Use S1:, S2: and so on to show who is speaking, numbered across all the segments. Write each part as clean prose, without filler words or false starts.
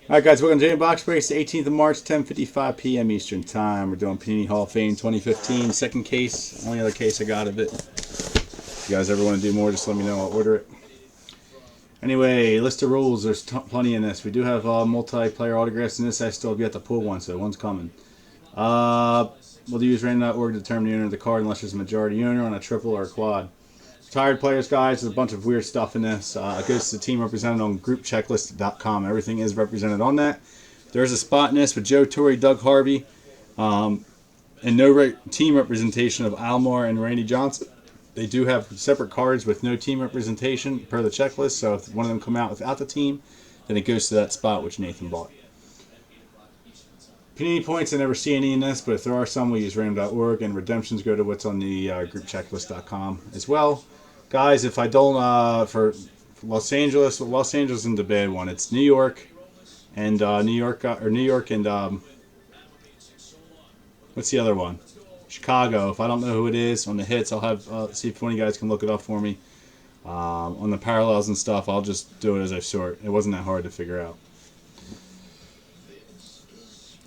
S1: Alright guys, welcome to Box Breaks, the 18th of March, 10:55 p.m. Eastern Time. We're doing Panini Hall of Fame 2015, second case, only other case I got of it. If you guys ever want to do more, just let me know, I'll order it. Anyway, list of rules, there's plenty in this. We do have multiplayer autographs in this. I still have yet to pull one, so one's coming. We'll use random.org to determine the owner of the card unless there's a majority owner on a triple or a quad. Retired players, guys, there's a bunch of weird stuff in this. It goes to the team represented on groupchecklist.com. Everything is represented on that. There's a spot in this with Joe Torre, Doug Harvey, and no team representation of Almar and Randy Johnson. They do have separate cards with no team representation per the checklist, so if one of them come out without the team, then it goes to that spot which Nathan bought. Panini points, I never see any in this, but if there are some, we use random.org, and redemptions go to what's on the groupchecklist.com as well. Guys, if I don't, for Los Angeles isn't the bad one. It's New York and New York and what's the other one? Chicago. If I don't know who it is on the hits, I'll have see if one of you guys can look it up for me. On the parallels and stuff, I'll just do it as I sort. It wasn't that hard to figure out.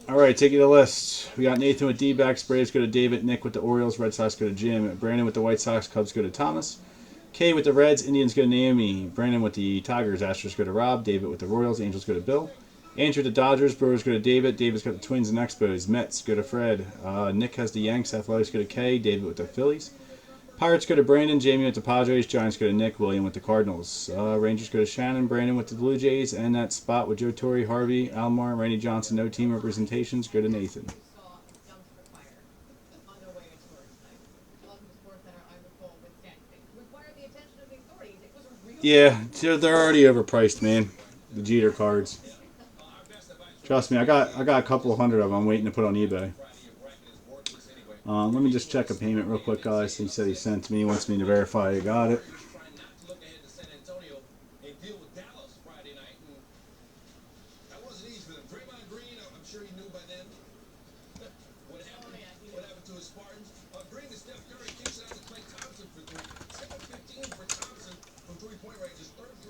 S1: Alright, take you to the list. We got Nathan with D-backs, Braves go to David, Nick with the Orioles, Red Sox go to Jim, Brandon with the White Sox, Cubs go to Thomas, Kay with the Reds, Indians go to Naomi, Brandon with the Tigers, Astros go to Rob, David with the Royals, Angels go to Bill, Andrew with the Dodgers, Brewers go to David, David's got the Twins and Expos, Mets go to Fred, Nick has the Yanks, Athletics go to Kay, David with the Phillies, Pirates go to Brandon, Jamie with the Padres, Giants go to Nick, William with the Cardinals, Rangers go to Shannon, Brandon with the Blue Jays, and that spot with Joe Torre, Harvey, Almar, Randy Johnson, no team representations, go to Nathan. Yeah, they're already overpriced, man. The Jeter cards. Trust me, I got a couple of hundred of them I'm waiting to put on eBay. Let me just check a payment real quick, guys. He said he sent to me. He wants me to verify I got it.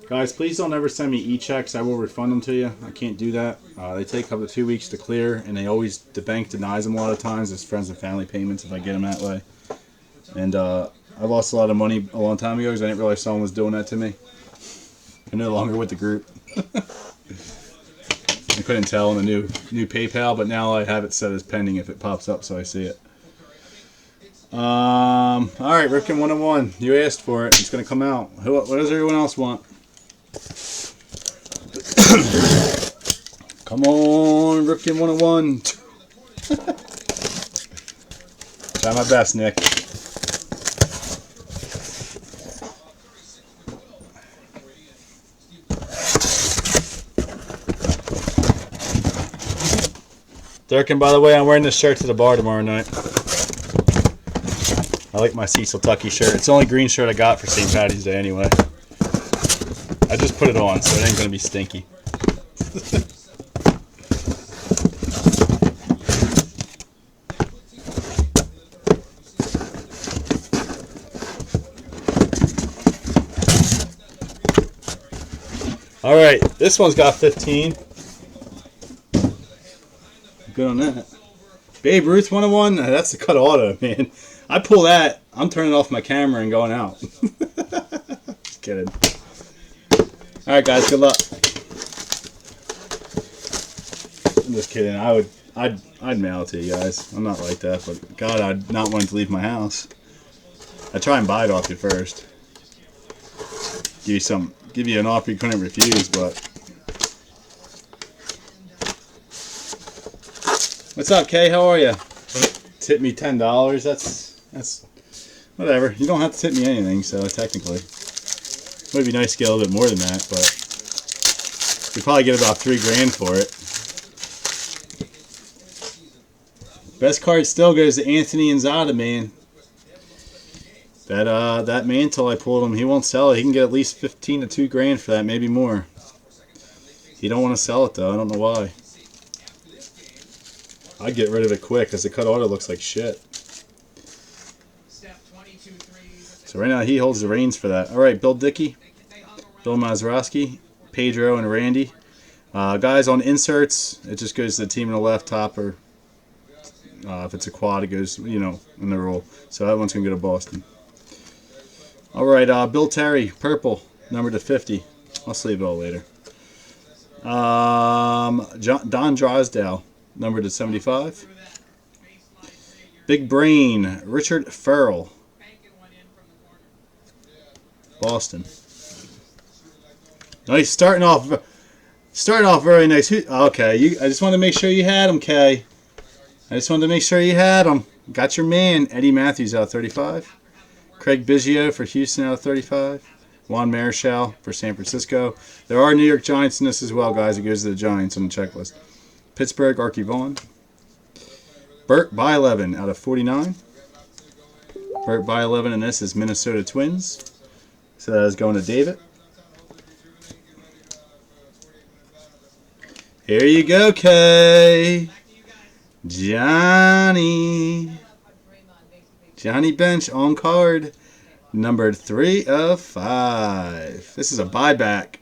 S1: Guys, please don't ever send me e-checks. I will refund them to you. I can't do that. They take up to 2 weeks to clear, and the bank denies them a lot of times as friends and family payments if I get them that way. And I lost a lot of money a long time ago because I didn't realize someone was doing that to me. I'm no longer with the group. I couldn't tell in the new PayPal, but now I have it set as pending if it pops up, so I see it. All right, Ripken 101. You asked for it. It's going to come out. What does everyone else want? Come on, Ripken 101. Try my best, Nick. Durkin, by the way, I'm wearing this shirt to the bar tomorrow night. I like my Cecil Tucky shirt. It's the only green shirt I got for St. Patty's Day anyway. I just put it on, so it ain't going to be stinky. Alright, this one's got 15. Good on that. Babe Ruth 101, that's the cut auto, man. I pull that, I'm turning off my camera and going out. Just kidding. Alright guys, good luck. I'm just kidding. I'd mail it to you guys. I'm not like that, but God, I'd not want to leave my house. I try and buy it off you first. Give you an offer you couldn't refuse, but what's up, Kay? How are you? Tip me $10. That's whatever. You don't have to tip me anything, so technically. It would be nice to get a little bit more than that, but we probably get about $3 grand for it. Best card still goes to Anthony and Zada, man. That mantle I pulled him, he won't sell it. He can get at least 15 to $2 grand for that, maybe more. He don't want to sell it though. I don't know why. I'd get rid of it quick because the cut auto looks like shit. So right now he holds the reins for that. All right, Bill Dickey, Bill Mazeroski, Pedro, and Randy. Guys, on inserts, it just goes to the team on the left top, or if it's a quad, it goes, you know, in the roll. So that one's going to go to Boston. All right, Bill Terry, purple, number to 50. I'll sleeve it all later. Don Drysdale, number to 75. Big Brain, Richard Farrell, Boston. Nice, starting off very nice. Okay, I just wanted to make sure you had him, Kay. I just wanted to make sure you had him. Got your man, Eddie Matthews, out of 35. Craig Biggio for Houston, out of 35. Juan Marichal for San Francisco. There are New York Giants in this as well, guys. It goes to the Giants on the checklist. Pittsburgh, Archie Vaughn. Burt Blyleven out of 49. Burt Blyleven, and this is Minnesota Twins. So that is going to David. Here you go, Kay. Johnny Bench on card. Number 3 of 5. This is a buyback.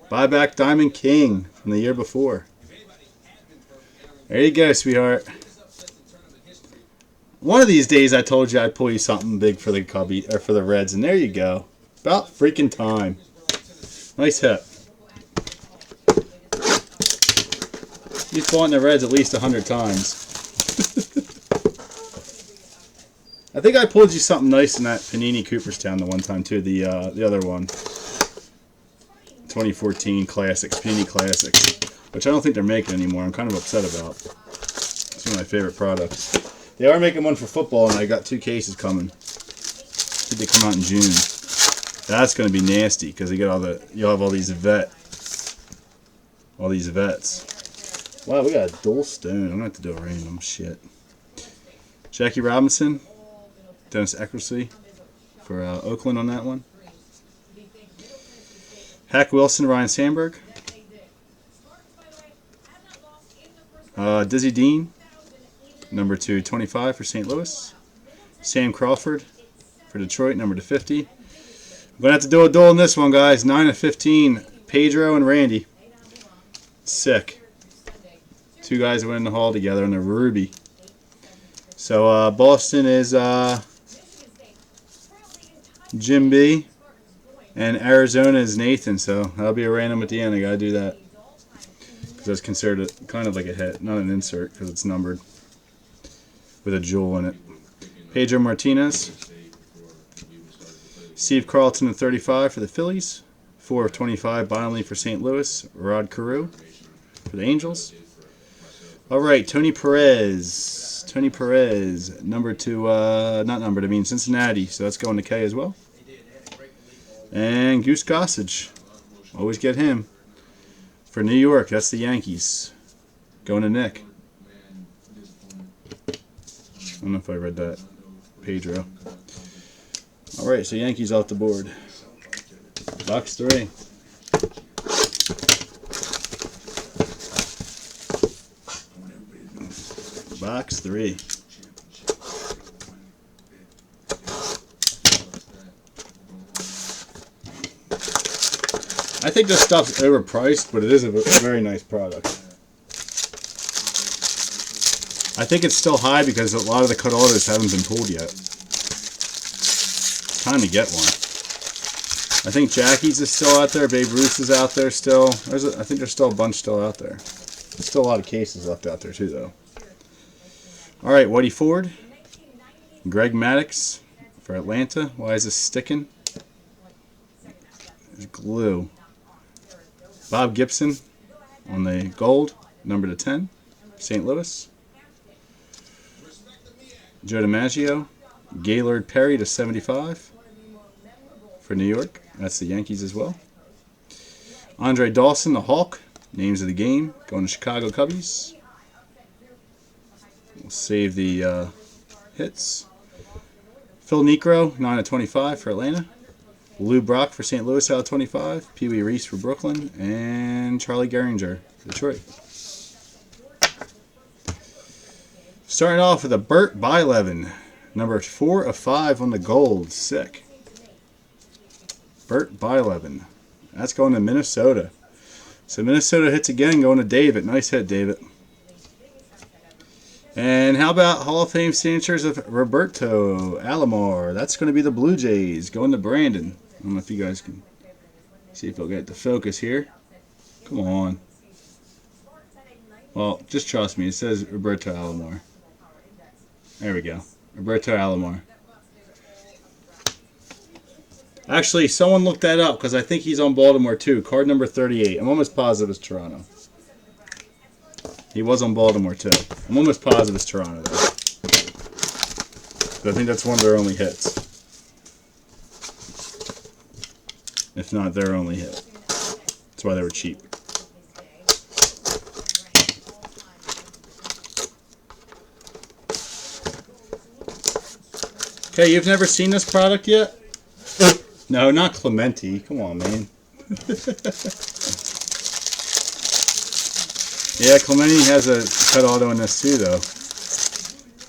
S1: Buyback Diamond King from the year before. There you go, sweetheart. One of these days I told you I'd pull you something big for the Cubby, or for the Reds, and there you go. About freaking time. Nice hit. You've fought in the Reds at least 100 times. I think I pulled you something nice in that Panini Cooperstown the one time too. The other one, 2014 Classics, Panini Classics, which I don't think they're making anymore. I'm kind of upset about. It's one of my favorite products. They are making one for football, and I got 2 cases coming. I think they come out in June. That's going to be nasty because you got you'll have all these vets. Wow, we got a dual stone. I'm going to have to do a random shit. Jackie Robinson. Dennis Eckersley for Oakland on that one. Hack Wilson, Ryan Sandberg. Dizzy Dean, number 225 for St. Louis. Sam Crawford for Detroit, number 50. I'm going to have to do a duel in this one, guys. 9 of 15. Pedro and Randy. Sick. 2 guys that went in the hall together in the Ruby. So Boston is Jim B, and Arizona is Nathan, so that'll be a random at the end. I gotta do that because that's considered kind of like a hit, not an insert because it's numbered with a jewel in it. Pedro Martinez, Steve Carlton at 35 for the Phillies, 4 of 25 Bonnelly for St. Louis, Rod Carew for the Angels. All right, Tony Perez, number 2, not numbered, I mean Cincinnati, so that's going to K as well. And Goose Gossage, always get him. For New York, that's the Yankees, going to Nick. I don't know if I read that. Pedro. All right, so Yankees off the board. Box 3. Box 3. I think this stuff's overpriced, but it is a very nice product. I think it's still high because a lot of the cut autos haven't been pulled yet. Time to get one. I think Jackie's is still out there. Babe Ruth is out there still. I think there's still a bunch still out there. There's still a lot of cases left out there too, though. All right, Whitey Ford, Greg Maddux for Atlanta. Why is this sticking? There's glue. Bob Gibson on the gold, number to 10, St. Louis. Joe DiMaggio, Gaylord Perry to 75 for New York. That's the Yankees as well. Andre Dawson, the Hawk, names of the game, going to Chicago Cubbies. We'll save the hits. Phil Niekro, 9 of 25 for Atlanta. Lou Brock for St. Louis out of 25. Pee Wee Reese for Brooklyn. And Charlie Gehringer for Detroit. Starting off with a Burt Blyleven. Number 4 of 5 on the gold. Sick. Burt Blyleven. That's going to Minnesota. So Minnesota hits again, going to David. Nice hit, David. And how about Hall of Fame signatures of Roberto Alomar? That's going to be the Blue Jays, going to Brandon. I don't know if you guys can see if he'll get the focus here. Come on. Well, just trust me. It says Roberto Alomar. There we go. Roberto Alomar. Actually, someone looked that up because I think he's on Baltimore too. Card number 38. I'm almost positive it's Toronto. He was on Baltimore too. I'm almost positive it's Toronto though. But I think that's one of their only hits. If not their only hit. That's why they were cheap. Okay, you've never seen this product yet? No, not Clemente. Come on, man. Yeah, Clemente has a cut auto in this too, though.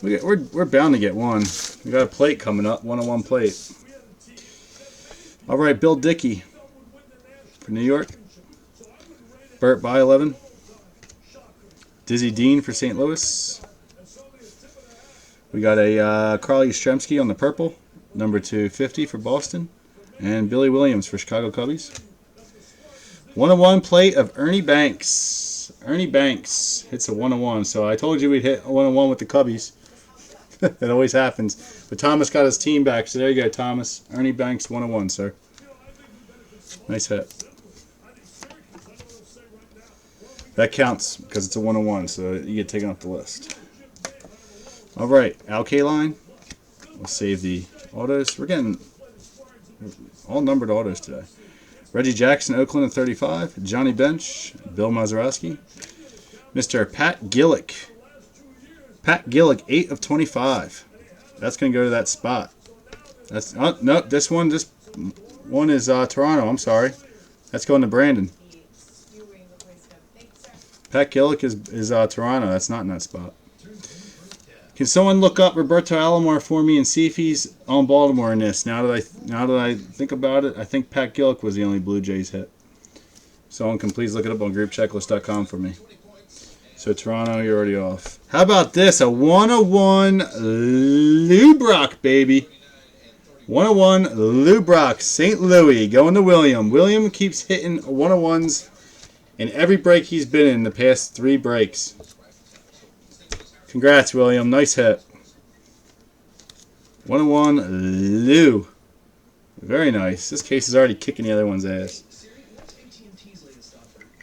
S1: We're bound to get one. We got a plate coming up, 101 plate. All right, Bill Dickey for New York. Burt by 11. Dizzy Dean for St. Louis. We got a Carl Yastrzemski on the purple, number 250 for Boston. And Billy Williams for Chicago Cubbies. 101 plate of Ernie Banks. Ernie Banks hits a 101. So I told you we'd hit a 101 with the Cubbies. It always happens. But Thomas got his team back. So there you go, Thomas. Ernie Banks 101, sir. Nice hit. That counts because it's a 101. So you get taken off the list. All right, Al Kaline. We'll save the autos. We're getting all numbered autos today. Reggie Jackson, Oakland at 35. Johnny Bench, Bill Mazeroski. Mr. Pat Gillick. Pat Gillick, 8 of 25. That's going to go to that spot. That's no, this one is Toronto. I'm sorry. That's going to Brandon. Pat Gillick is Toronto. That's not in that spot. Can someone look up Roberto Alomar for me and see if he's on Baltimore in this? Now that I think about it, I think Pat Gillick was the only Blue Jays hit. Someone can please look it up on groupchecklist.com for me. So Toronto, you're already off. How about this? A 101 Lou Brock, baby. 101 Lou Brock, St. Louis, going to William. William keeps hitting 101s in every break he's been in the past 3 breaks. Congrats, William. Nice hit. 101 Lou. Very nice. This case is already kicking the other one's ass.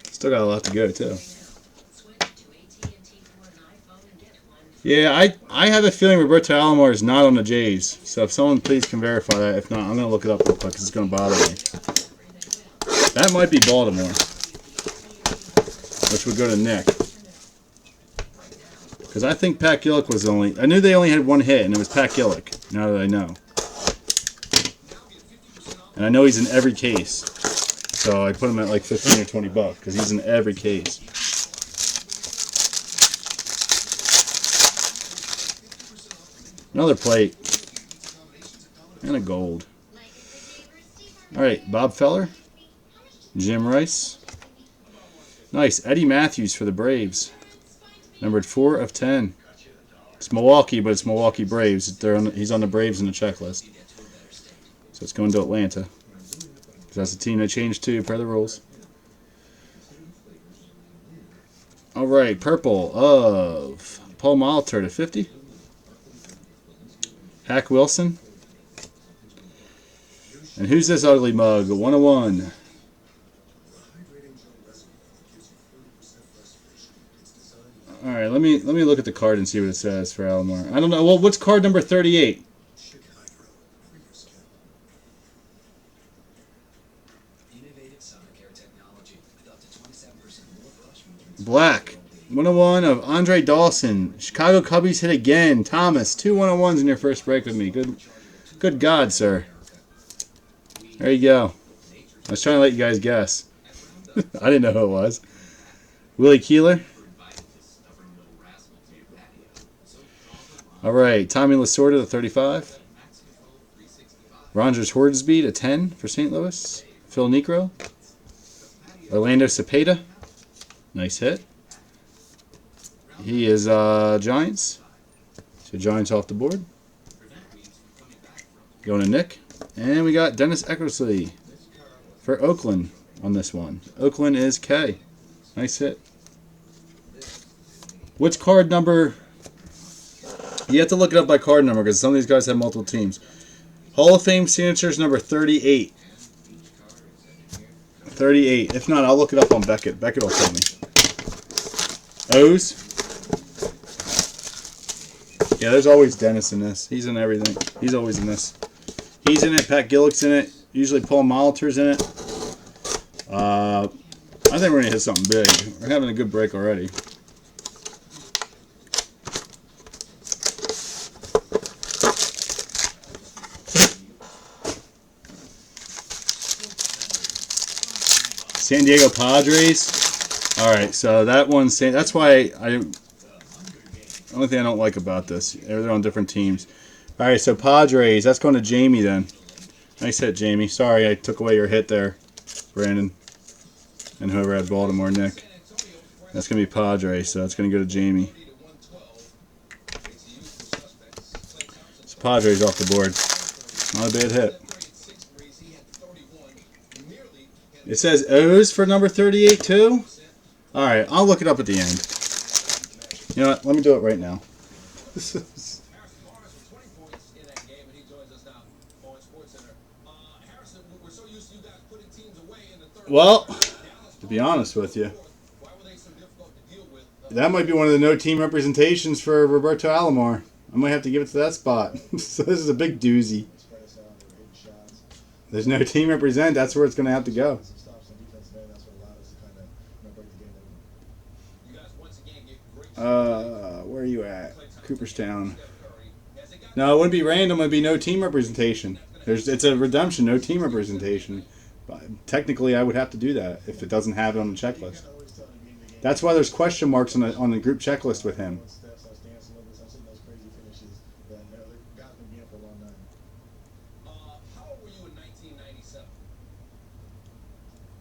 S1: Still got a lot to go, too. Yeah, I have a feeling Roberto Alomar is not on the Jays. So if someone please can verify that. If not, I'm going to look it up real quick because it's going to bother me. That might be Baltimore. Which would go to Nick. Because I think Pat Gillick was only... I knew they only had one hit, and it was Pat Gillick. Now that I know. And I know he's in every case. So I put him at like 15 or 20 bucks, because he's in every case. Another plate. And a gold. Alright, Bob Feller. Jim Rice. Nice. Eddie Matthews for the Braves. Numbered 4 of 10. It's Milwaukee, but it's Milwaukee Braves. He's on the Braves in the checklist. So it's going to Atlanta. That's the team they changed to per the rules. Alright, purple of Paul Molitor to 50. Hack Wilson. And who's this ugly mug? 101. Alright, let me look at the card and see what it says for Alomar. I don't know. Well, what's card number 38? Black. 101 of Andre Dawson. Chicago Cubbies hit again. Thomas, 2 101s in your first break with me. Good God, sir. There you go. I was trying to let you guys guess. I didn't know who it was. Willie Keeler. All right, Tommy Lasorda to 35. Rogers Hordsby to 10 for St. Louis. Phil Necro. Orlando Cepeda. Nice hit. He is Giants. So Giants off the board. Going to Nick. And we got Dennis Eckersley for Oakland on this one. Oakland is K. Nice hit. Which card number? You have to look it up by card number because some of these guys have multiple teams. Hall of Fame signatures number 38. 38. If not, I'll look it up on Beckett. Beckett will tell me. O's. Yeah, there's always Dennis in this. He's in everything. He's always in this. He's in it. Pat Gillick's in it. Usually Paul Molitor's in it. I think we're going to hit something big. We're having a good break already. San Diego Padres. All right, so that one's that's why the only thing I don't like about this, they're on different teams. All right, so Padres. That's going to Jamie then. Nice hit, Jamie. Sorry, I took away your hit there, Brandon, and whoever had Baltimore, Nick. That's going to be Padres, so that's going to go to Jamie. So Padres off the board. Not a bad hit. It says O's for number 38 too? Alright, I'll look it up at the end. You know what? Let me do it right now. Well, to be honest with you, that might be one of the no team representations for Roberto Alomar. I might have to give it to that spot. So this is a big doozy. There's no team represent. That's where it's going to have to go. Where are you at? Cooperstown. No, it wouldn't be random. It would be no team representation. It's a redemption, no team representation. Technically, I would have to do that if it doesn't have it on the checklist. That's why there's question marks on the group checklist with him.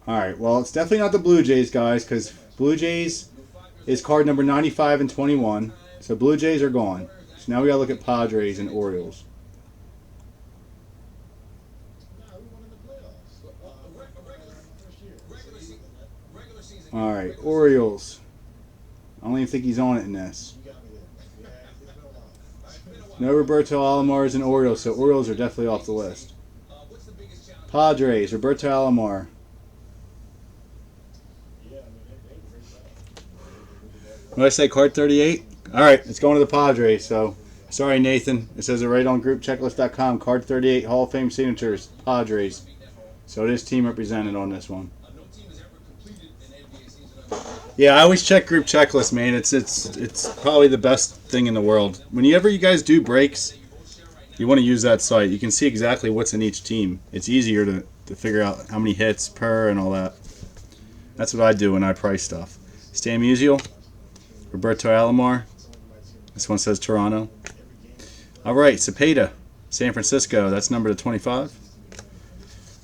S1: Alright, well, it's definitely not the Blue Jays, guys, because Blue Jays is card number 95 and 21. So Blue Jays are gone. So now we got to look at Padres and Orioles. Alright, Orioles. I don't even think he's on it in this. No Roberto Alomar is an Orioles, so Orioles are definitely off the list. Padres, Roberto Alomar. What did I say, card 38? Alright, it's going to the Padres, so sorry, Nathan. It says it right on groupchecklist.com. Card 38, Hall of Fame signatures, Padres. So it is team represented on this one. Yeah, I always check group checklist, man. It's probably the best thing in the world. Whenever you guys do breaks, you want to use that site. You can see exactly what's in each team. It's easier to figure out how many hits per and all that. That's what I do when I price stuff. Stan Musial. Roberto Alomar. This one says Toronto. Alright, Cepeda. San Francisco. That's number to 25.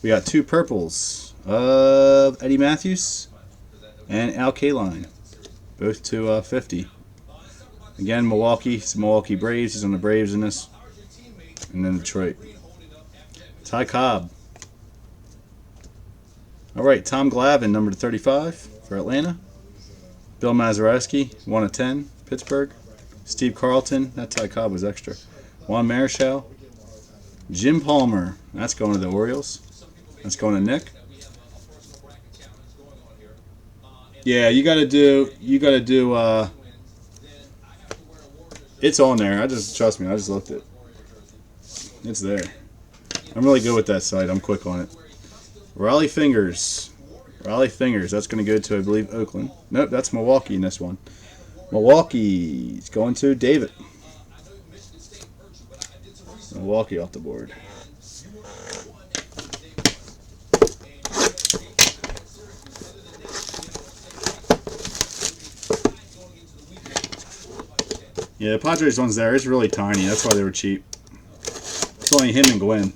S1: We got two purples of Eddie Matthews and Al Kaline. Both to 50. Again, Milwaukee. It's Milwaukee Braves. He's on the Braves in this. And then Detroit. Ty Cobb. Alright, Tom Glavine, number to 35 for Atlanta. Bill Mazeroski, 1 of 10, Pittsburgh. Steve Carlton, that Ty Cobb was extra. Juan Marichal. Jim Palmer, that's going to the Orioles. That's going to Nick. Yeah, you gotta do, it's on there. Trust me, I just looked it. It's there. I'm really good with that site. I'm quick on it. Raleigh Fingers. Raleigh Fingers. That's going to go to, I believe, Oakland. Nope, that's Milwaukee in this one. Milwaukee's going to David. Milwaukee off the board. Yeah, the Padres one's there. It's really tiny. That's why they were cheap. It's only him and Gwen.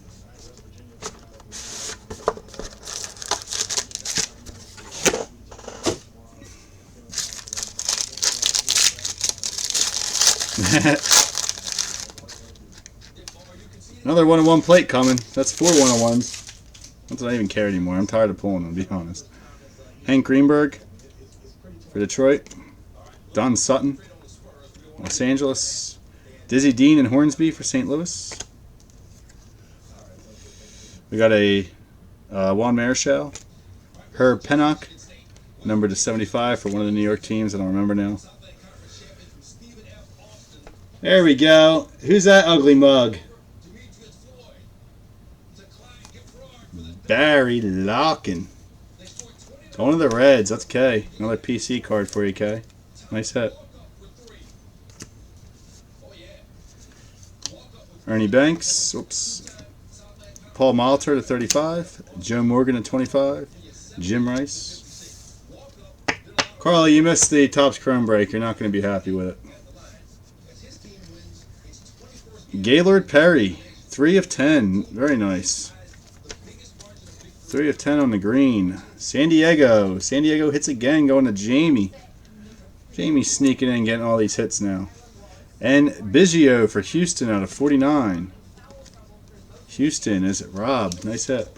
S1: Another 1-on-1 plate coming. That's 4 1-on-1s. That's not even care anymore. I'm tired of pulling them, to be honest. Hank Greenberg for Detroit. Don Sutton, Los Angeles. Dizzy Dean and Hornsby for St. Louis. We got a Juan Marichal. Herb Pennock, number to 75 for one of the New York teams. I don't remember now. There we go. Who's that ugly mug? Barry Larkin. Going to the Reds. That's K. Another PC card for you, K. Nice hit. Ernie Banks. Oops. Paul Molitor to 35. Joe Morgan to 25. Jim Rice. Carly, you missed the Topps Chrome break. You're not going to be happy with it. Gaylord Perry. 3 of 10. Very nice. 3 of 10 on the green. San Diego. San Diego hits again, going to Jamie. Jamie's sneaking in, getting all these hits now. And Biggio for Houston out of 49. Houston, is it Rob? Nice hit.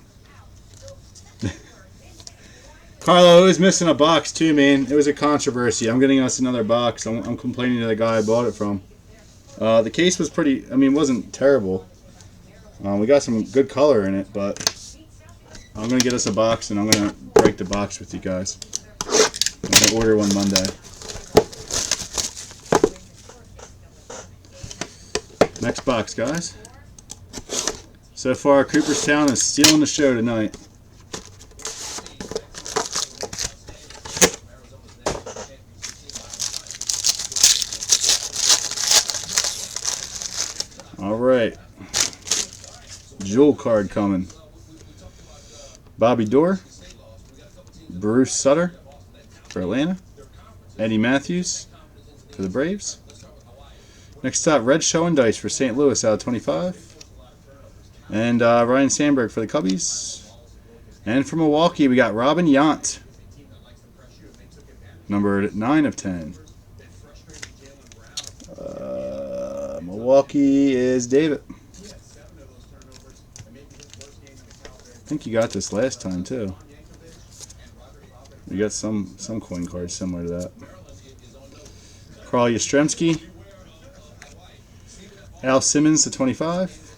S1: Carlo is missing a box too, man. It was a controversy. I'm getting us another box. I'm complaining to the guy I bought it from. The case was pretty, I mean, it wasn't terrible. We got some good color in it, but I'm going to get us a box, and I'm going to break the box with you guys. I'm going to order one Monday. Next box, guys. So far, Cooperstown is stealing the show tonight. All right. Jewel card coming. Bobby Doerr, Bruce Sutter for Atlanta, Eddie Matthews for the Braves. Next up, Red Show and Dice for St. Louis out of 25, and Ryan Sandberg for the Cubbies. And for Milwaukee, we got Robin Yount, numbered 9 of 10. Milwaukee is David. I think you got this last time too. You got some coin cards similar to that. Carl Yastrzemski, Al Simmons to 25,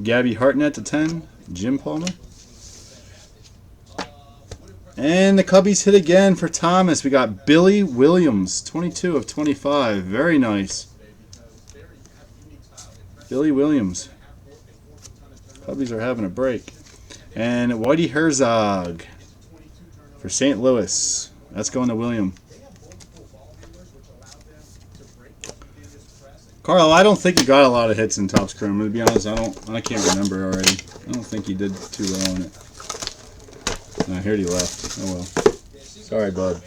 S1: Gabby Hartnett to 10, Jim Palmer, and the Cubbies hit again for Thomas. We got Billy Williams, 22 of 25, very nice. Billy Williams. Cubbies are having a break. And Whitey Herzog for St. Louis. That's going to William. Carl, I don't think you got a lot of hits in Topps Chrome. To be honest, I can't remember already. I don't think you did too well on it. I heard he left. Oh well. Sorry, bud.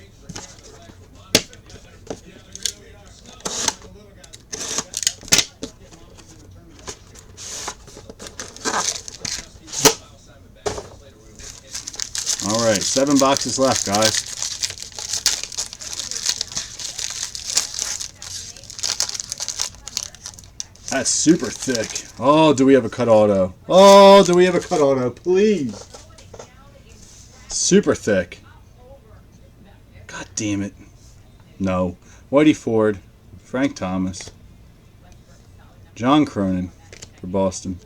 S1: Alright, 7 boxes left, guys. That's super thick. Oh, do we have a cut auto? Oh, do we have a cut auto? Please. Super thick. God damn it. No. Whitey Ford. Frank Thomas. John Cronin for Boston.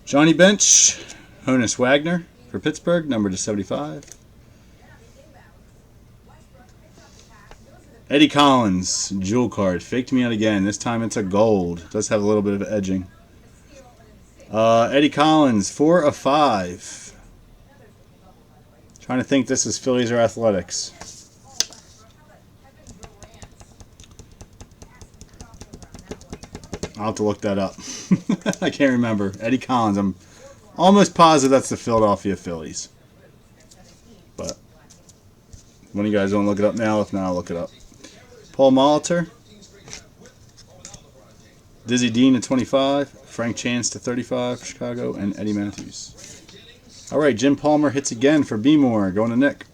S1: Johnny Bench. Honus Wagner for Pittsburgh, number to 75. Eddie Collins, jewel card. Faked me out again. This time it's a gold. Does have a little bit of edging. Eddie Collins, 4 of 5. Trying to think this is Phillies or Athletics. I'll have to look that up. I can't remember. Eddie Collins, I'm almost positive that's the Philadelphia Phillies. But one of you guys don't look it up now. If not, I'll look it up. Paul Molitor. Dizzy Dean to 25. Frank Chance to 35 for Chicago. And Eddie Matthews. All right, Jim Palmer hits again for B-More. Going to Nick.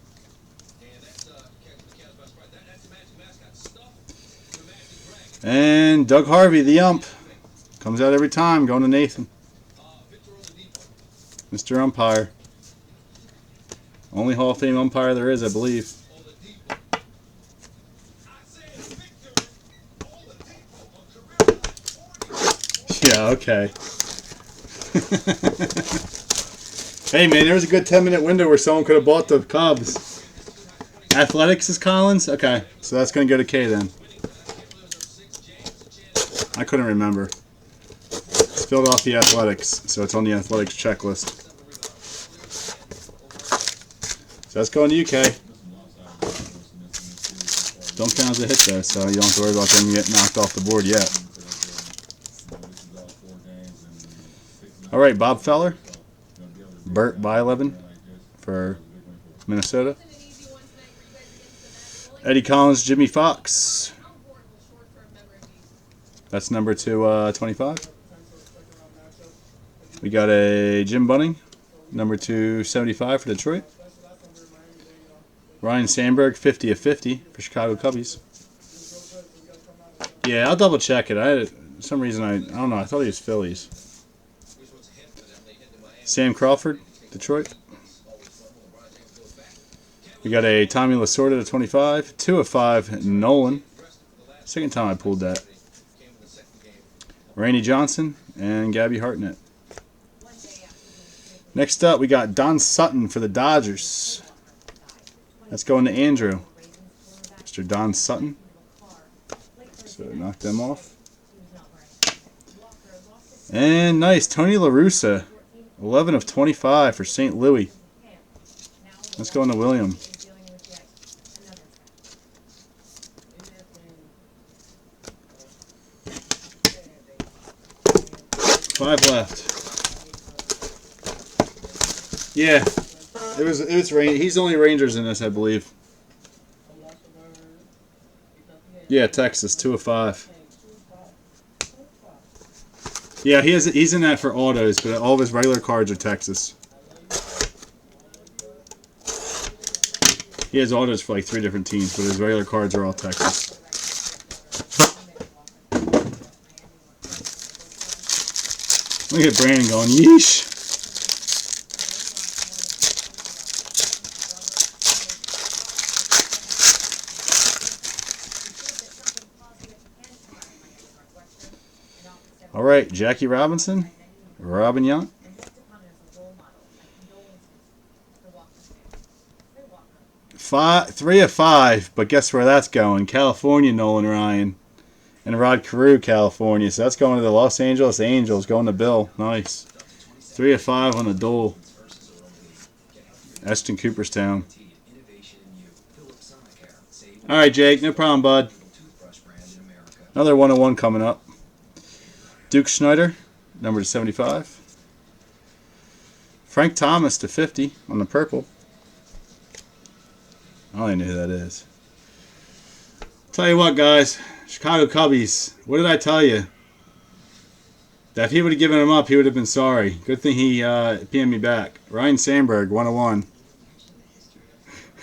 S1: And Doug Harvey, the ump. Comes out every time, going to Nathan. Mr. Umpire. Only Hall of Fame umpire there is, I believe. Yeah, okay. Hey, man, there was a good 10-minute window where someone could have bought the Cubs. Athletics is Collins? Okay, so that's going to go to K then. I couldn't remember. It's Philadelphia Athletics, so it's on the Athletics checklist. So that's going to UK. Don't count as a hit though, so you don't have to worry about them getting knocked off the board yet. Alright, Bob Feller. Burt by 11 for Minnesota. Eddie Collins, Jimmy Fox. That's number 225. We got a Jim Bunning, number 275 for Detroit. Ryan Sandberg, 50 of 50 for Chicago Cubbies. Yeah, I'll double check it. For some reason, I don't know. I thought he was Phillies. Sam Crawford, Detroit. We got a Tommy Lasorda to 25. 2 of 5, Nolan. Second time I pulled that. Randy Johnson and Gabby Hartnett. Next up, we got Don Sutton for the Dodgers. That's going to Andrew. Mr. Don Sutton. So knock them off. And nice, Tony La Russa. 11 of 25 for St. Louis. Let's go into William. 5 left. Yeah, it's rain. He's the only Rangers in this, I believe. Yeah, Texas, 2 of 5. Yeah, he's in that for autos, but all of his regular cards are Texas. He has autos for like 3 different teams, but his regular cards are all Texas. Look at Brandon going, yeesh. All right, Jackie Robinson, Robin Yount. 3 of 5, but guess where that's going? California, Nolan Ryan. And Rod Carew, California. So that's going to the Los Angeles Angels, going to Bill. Nice. 3 of 5 on the duel. Ashton Cooperstown. All right, Jake. No problem, bud. Another 101 coming up. Duke Schneider, number 75. Frank Thomas to 50 on the purple. I don't even know who that is. Tell you what, guys. Chicago Cubbies. What did I tell you? That if he would have given him up, he would have been sorry. Good thing he PM'd me back. Ryan Sandberg, 101.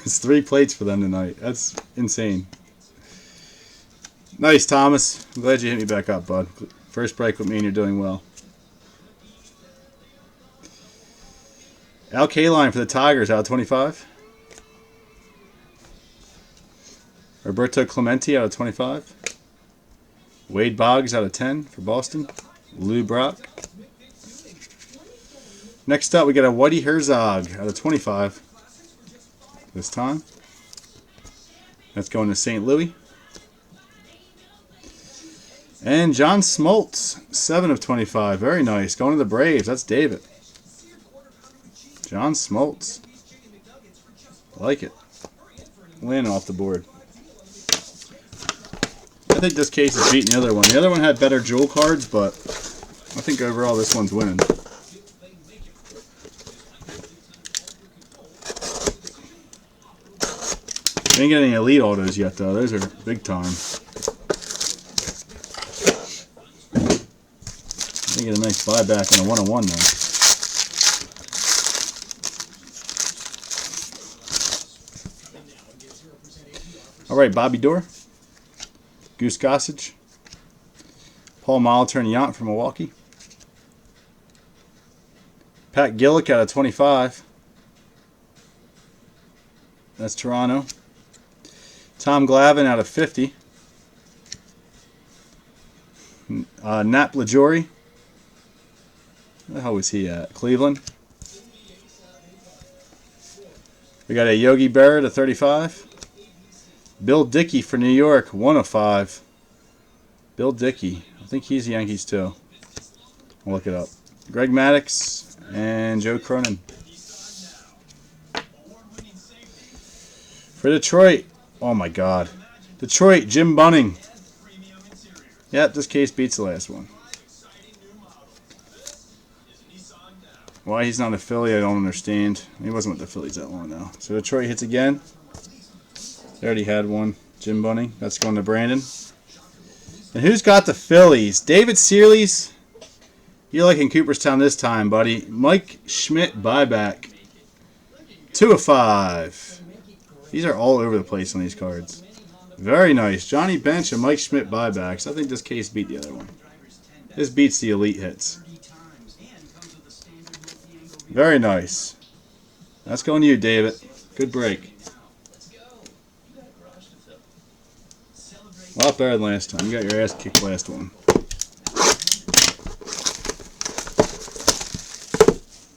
S1: It's 3 plates for them tonight. That's insane. Nice, Thomas. I'm glad you hit me back up, bud. First break with me and you're doing well. Al Kaline for the Tigers out of 25. Roberto Clemente out of 25. Wade Boggs out of 10 for Boston. Lou Brock. Next up, we got a Whitey Herzog out of 25 this time. That's going to St. Louis. And John Smoltz, 7 of 25. Very nice. Going to the Braves. That's David. John Smoltz. I like it. Landing off the board. I think this case is beating the other one. The other one had better jewel cards, but I think overall this one's winning. We ain't getting any elite autos yet, though. Those are big time. I get a nice buyback on a 101 now. All right, Bobby Doerr, Goose Gossage, Paul Molitor and Yount from Milwaukee. Pat Gillick out of 25. That's Toronto. Tom Glavine out of 50. Nat Lajorie. Where the hell was he at? Cleveland. We got a Yogi Berra to 35. Bill Dickey for New York, 105. Bill Dickey. I think he's Yankees too. I'll look it up. Greg Maddux and Joe Cronin. For Detroit, oh my God. Detroit, Jim Bunning. Yep, this case beats the last one. Why he's not a Philly, I don't understand. He wasn't with the Phillies that long though. So Detroit hits again. They already had one. Jim Bunning. That's going to Brandon. And who's got the Phillies? David Searles. You're like in Cooperstown this time, buddy. Mike Schmidt buyback. 2 of 5. These are all over the place on these cards. Very nice. Johnny Bench and Mike Schmidt buybacks. I think this case beat the other one. This beats the elite hits. Very nice. That's going to you, David. Good break. A lot better than last time. You got your ass kicked last one.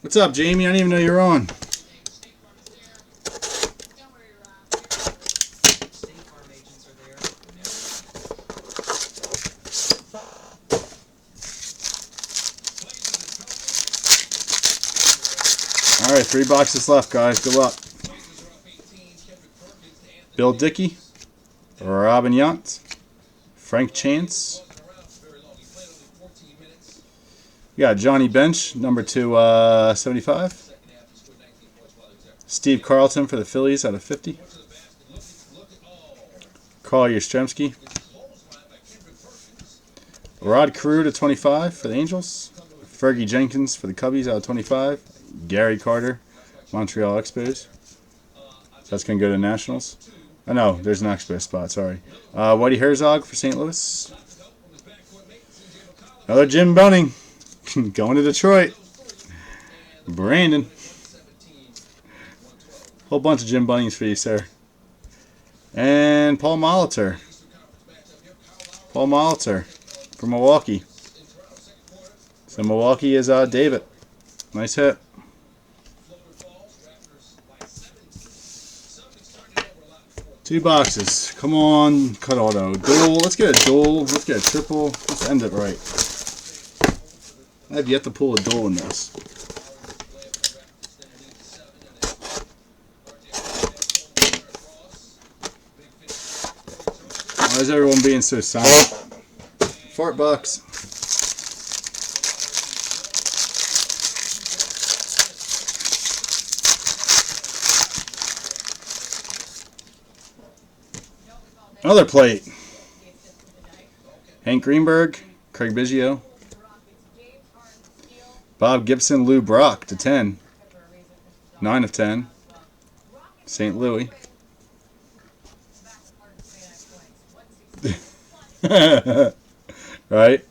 S1: What's up, Jamie? I didn't even know you're on. All right, 3 boxes left, guys. Good luck. Bill Dickey, Robin Yount, Frank Chance. We got Johnny Bench, number 275. Steve Carlton for the Phillies out of 50. Carl Yastrzemski. Rod Carew to 25 for the Angels. Fergie Jenkins for the Cubbies out of 25. Gary Carter, Montreal Expos. So that's going to go to Nationals. Oh, no, there's an Expo spot, sorry. Whitey Herzog for St. Louis. Another Jim Bunning. Going to Detroit. Brandon. Whole bunch of Jim Bunnings for you, sir. And Paul Molitor. Paul Molitor from Milwaukee. So Milwaukee is David. Nice hit. Two boxes. Come on, cut auto. Dual. Let's get a dual. Let's get a triple. Let's end it right. I have yet to pull a dual in this. Why is everyone being so silent? Fart bucks. Another plate. Hank Greenberg, Craig Biggio, Bob Gibson, Lou Brock to 10. 9 of 10. St. Louis. Right.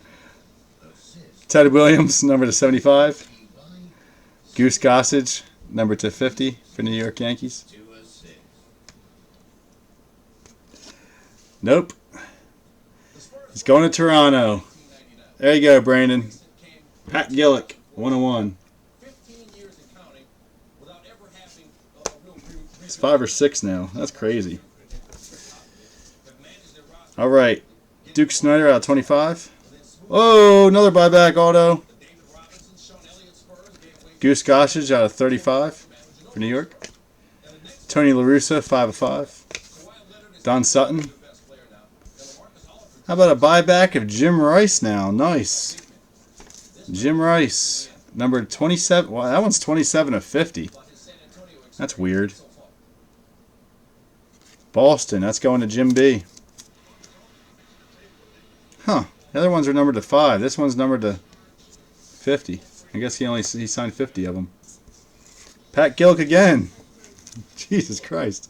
S1: Ted Williams, number to 75. Goose Gossage, number to 50 for New York Yankees. Nope. He's going to Toronto. There you go, Brandon. Pat Gillick, 101. It's 5 or 6 now. That's crazy. All right. Duke Snyder out of 25. Oh, another buyback auto. Goose Gossage out of 35 for New York. Tony La Russa, 5 of 5. Don Sutton. How about a buyback of Jim Rice now? Nice. Jim Rice, number 27. Well, that one's 27 of 50. That's weird. Boston, that's going to Jim B. Huh. The other ones are numbered to 5. This one's numbered to 50. I guess he signed 50 of them. Pat Gillick again. Jesus Christ.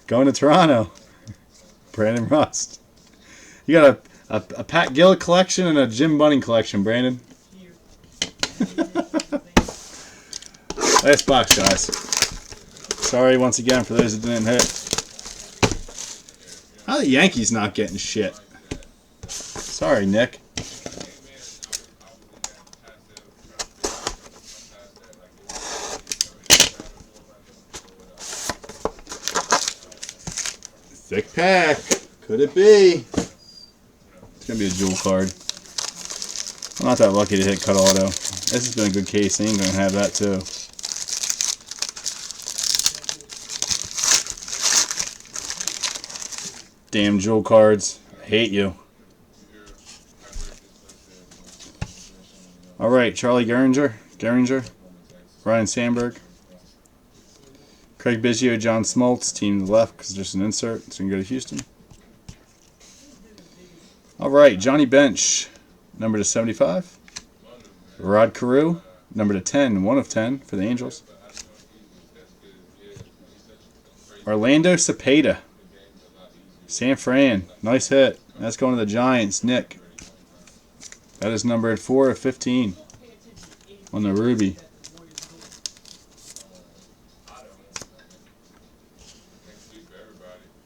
S1: Going to Toronto. Brandon Rust. You got A Pat Gill collection and a Jim Bunning collection, Brandon. Last box, guys. Sorry once again for those that didn't hit. How are the Yankees not getting shit? Sorry, Nick. Thick pack. Could it be? It's going to be a jewel card. I'm not that lucky to hit cut auto. This has been a good case. I ain't going to have that too. Damn jewel cards. I hate you. Alright, Charlie Gehringer. Ryan Sandberg. Craig Biggio, John Smoltz. Team to the left because there's an insert. It's going to go to Houston. Alright, Johnny Bench. Number to 75. Rod Carew. Number to 10. 1 of 10 for the Angels. Orlando Cepeda. San Fran. Nice hit. That's going to the Giants. Nick. That is numbered 4 of 15 on the Ruby.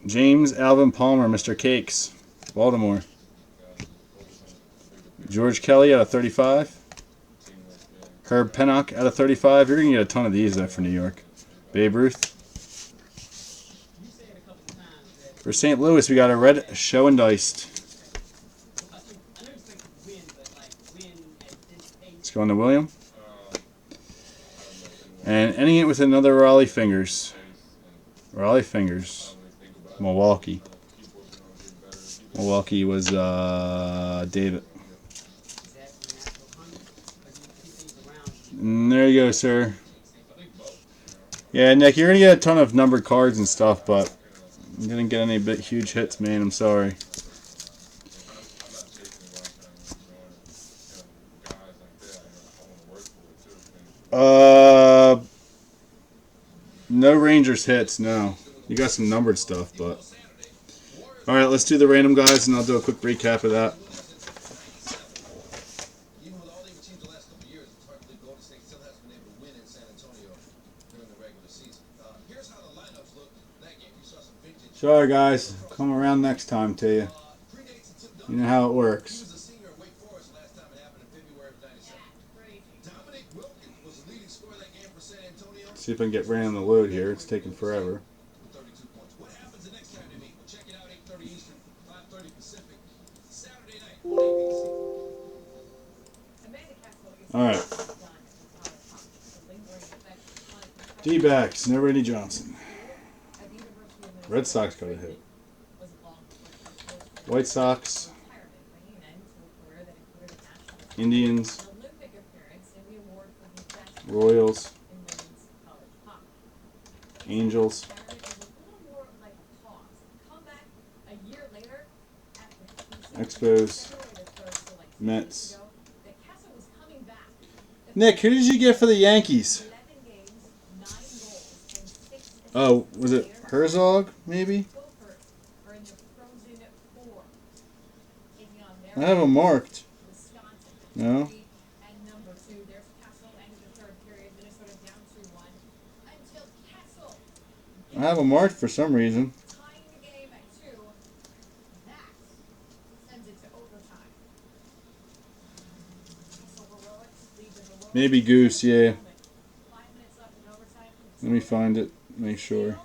S1: James Alvin Palmer, Mr. Cakes, Baltimore. George Kelly out of 35. Herb Pennock out of 35. You're going to get a ton of these though for New York. Babe Ruth. For St. Louis, we got a red show and diced. Let's go on to William. And ending it with another Raleigh Fingers. Raleigh Fingers. Milwaukee. Milwaukee was David. And there you go, sir. Yeah, Nick, you're going to get a ton of numbered cards and stuff, but you didn't get any big huge hits, man. I'm sorry. No Rangers hits, no. You got some numbered stuff, but... Alright, let's do the random guys, and I'll do a quick recap of that. Sorry, guys. Come around next time to you. You know how it works. See if I can get ran on the load here. It's taking forever. Alright. D-backs, never Eddie Johnson. Red Sox got a hit. White Sox. Indians. Royals. Angels. Expos. Mets. Nick, who did you get for the Yankees? Oh, was it Herzog, maybe? I have him marked. No? I have him marked for some reason. Maybe Goose, yeah. Let me find it, make sure.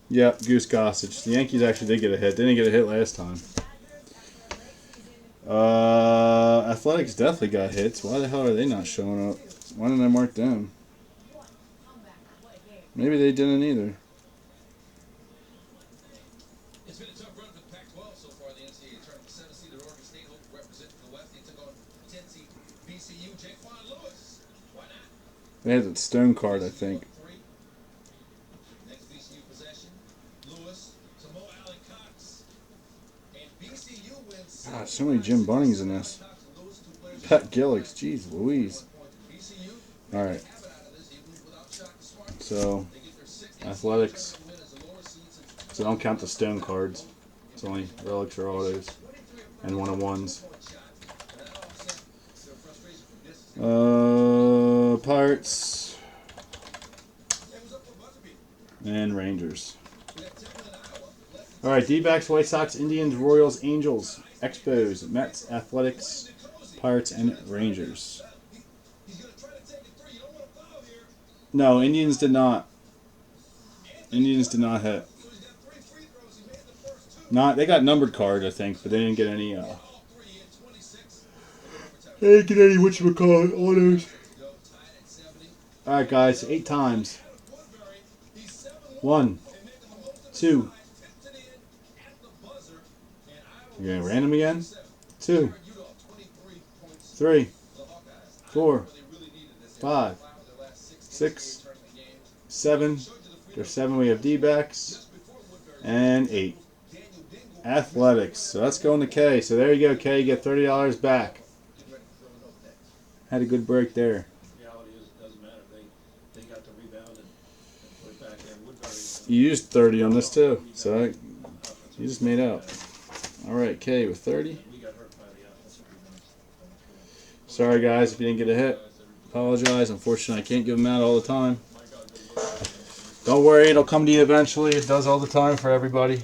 S1: Yep, Goose Gossage. The Yankees actually did get a hit. They didn't get a hit last time. Athletics definitely got hits. Why the hell are they not showing up? Why didn't I mark them? Maybe they didn't either. It's been a tough run for the Pac-12 so far in the NCAA tournament. 7-seeded Oregon State hope to represent the West. They took on 10-seed VCU. Jaquan Lewis. Why not? They had that stone card, I think. Next VCU possession. Lewis to Mo Allen Cox. And VCU wins. Ah, so many Jim Bunnings in this. Pat Gillick, jeez Louise. All right. So, athletics. So don't count the stone cards. It's only relics or autos. And 1-on-1s. Pirates. And Rangers. Alright, D-backs, White Sox, Indians, Royals, Angels, Expos, Mets, Athletics, Pirates, and Rangers. No, Indians did not. Indians did not hit. They got numbered cards, I think, but they didn't get any, they didn't get any whatchamacallit autos. Alright, guys, 8 times. 1, 2. You're going to random again? 2, 3, 4, 5, 6, 7. There's 7. We have D-backs. And 8. Athletics. So let's go into K. So there you go, K. You get $30 back. Had a good break there. You used 30 on this too. So you just made out. Alright, K with 30. Sorry guys if you didn't get a hit. Apologize. Unfortunately I can't give them out all the time. Don't worry, it'll come to you eventually. It does all the time for everybody.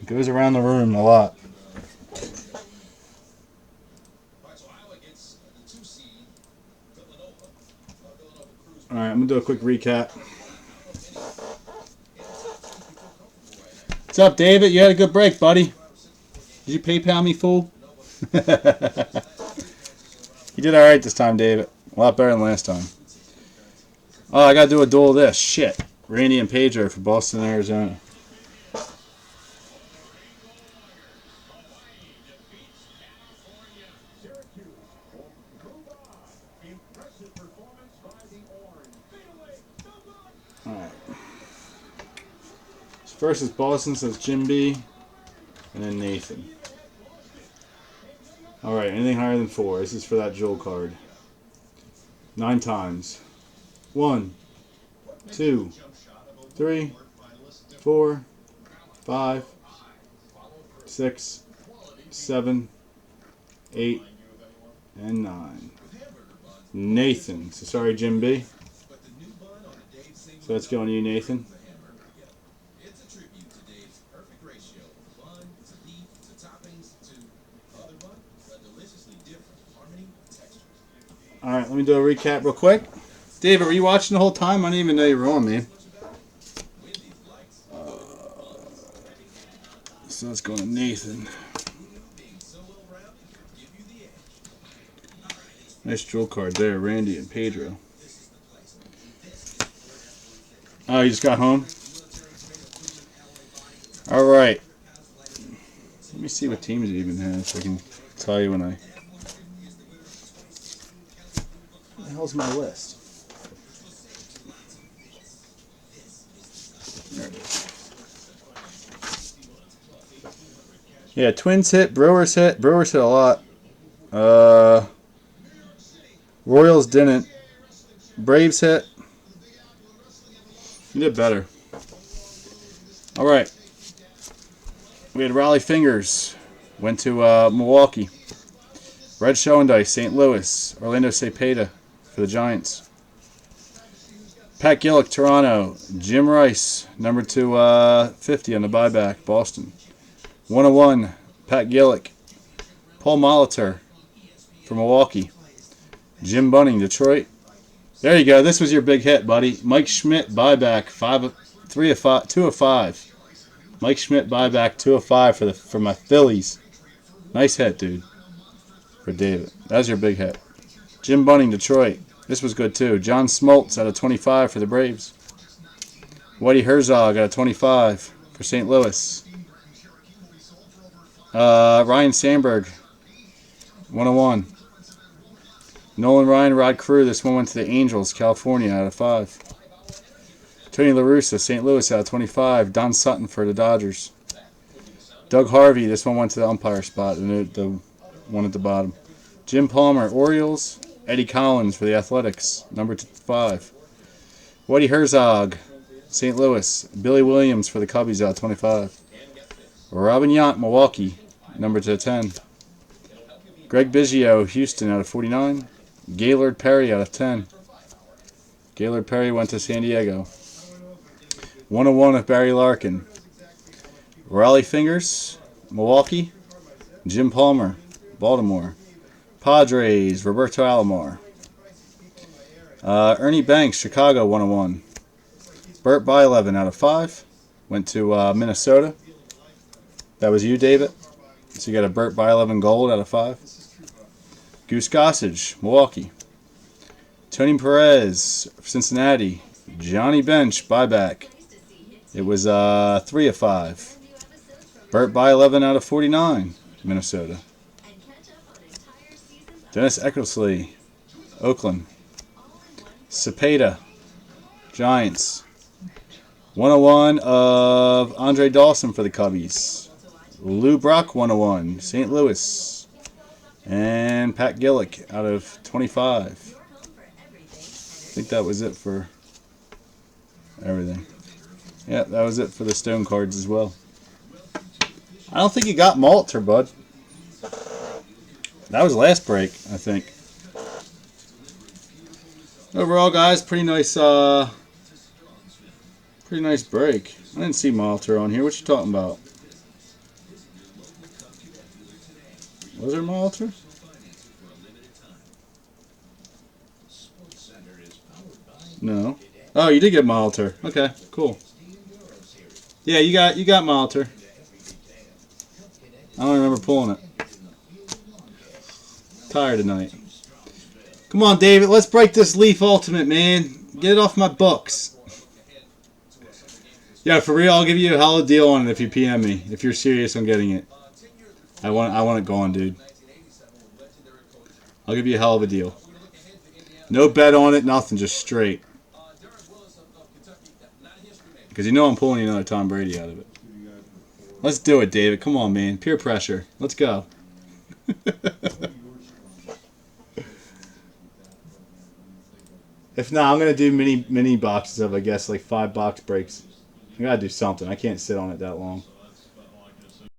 S1: It goes around the room a lot. Alright, I'm going to do a quick recap. What's up, David? You had a good break, buddy. Did you PayPal me, fool? You did alright this time, David. A lot better than last time. Oh, I gotta do a duel of this. Shit. Randy and Pedro for Boston, Arizona. Alright. First is Boston, so it's Jim B. And then Nathan. Alright, anything higher than 4. This is for that jewel card. 9 times. 1, 2, 3, 4, 5, 6, 7, 8, and 9. Nathan. So sorry, Jim B. So that's going to you, Nathan. Alright, let me do a recap real quick. David, were you watching the whole time? I didn't even know you were on, man. So let's go to Nathan. Nice jewel card there, Randy and Pedro. Oh, you just got home? Alright. Let me see what teams it even has so I can tell you when I... What the hell's my list? There it is. Yeah, Twins hit, Brewers hit. Brewers hit a lot. Royals didn't. Braves hit. You did better. Alright. We had Raleigh Fingers. Went to Milwaukee. Red Show and Dice, St. Louis. Orlando Cepeda for the Giants. Pat Gillick, Toronto. Jim Rice, number 250 on the buyback, Boston. 101, Pat Gillick. Paul Molitor for Milwaukee. Jim Bunning, Detroit. There you go. This was your big hit, buddy. Mike Schmidt, buyback, 2 of 5. Mike Schmidt, buyback, 2 of 5 for my Phillies. Nice hit, dude. For David. That was your big hit. Jim Bunning, Detroit. This was good, too. John Smoltz out of 25 for the Braves. Whitey Herzog out of 25 for St. Louis. Ryan Sandberg, 101. Nolan Ryan, Rod Carew. This one went to the Angels, California, out of 5. Tony La Russa, St. Louis, out of 25. Don Sutton for the Dodgers. Doug Harvey. This one went to the umpire spot, the one at the bottom. Jim Palmer, Orioles. Eddie Collins for the Athletics, number 5. Whitey Herzog, St. Louis. Billy Williams for the Cubbies, out of 25. Robin Yount, Milwaukee, number to 10. Greg Biggio, Houston, out of 49. Gaylord Perry, out of 10. Gaylord Perry went to San Diego. 101 of Barry Larkin. Raleigh Fingers, Milwaukee. Jim Palmer, Baltimore. Padres, Roberto Alomar. Ernie Banks, Chicago, 101. Burt Blyleven, out of 5. Went to Minnesota. That was you, David. So you got a Burt Blyleven gold out of 5. Goose Gossage, Milwaukee. Tony Perez, Cincinnati. Johnny Bench, buyback. It was 3 of 5. Burt Blyleven out of 49, Minnesota. Dennis Eckersley, Oakland. Cepeda, Giants. 101 of Andre Dawson for the Cubbies. Lou Brock, 101, St. Louis. And Pat Gillick out of 25. I think that was it for everything. Yeah, that was it for the Stone cards as well. I don't think you got Malter, bud. That was last break, I think. Overall, guys, pretty nice break. I didn't see Malter on here. What you talking about? Was there Malter? No. Oh, you did get Malter. Okay, cool. Yeah, you got Malter. I don't remember pulling it. Tired tonight. Come on, David. Let's break this Leaf Ultimate, man. Get it off my books. Yeah, for real, I'll give you a hell of a deal on it if you PM me. If you're serious on getting it. I want it gone, dude. I'll give you a hell of a deal. No bet on it, nothing, just straight. Because you know I'm pulling another Tom Brady out of it. Let's do it, David. Come on, man. Peer pressure. Let's go. If not, I'm gonna do mini boxes of, I guess, like 5 box breaks. I gotta do something. I can't sit on it that long.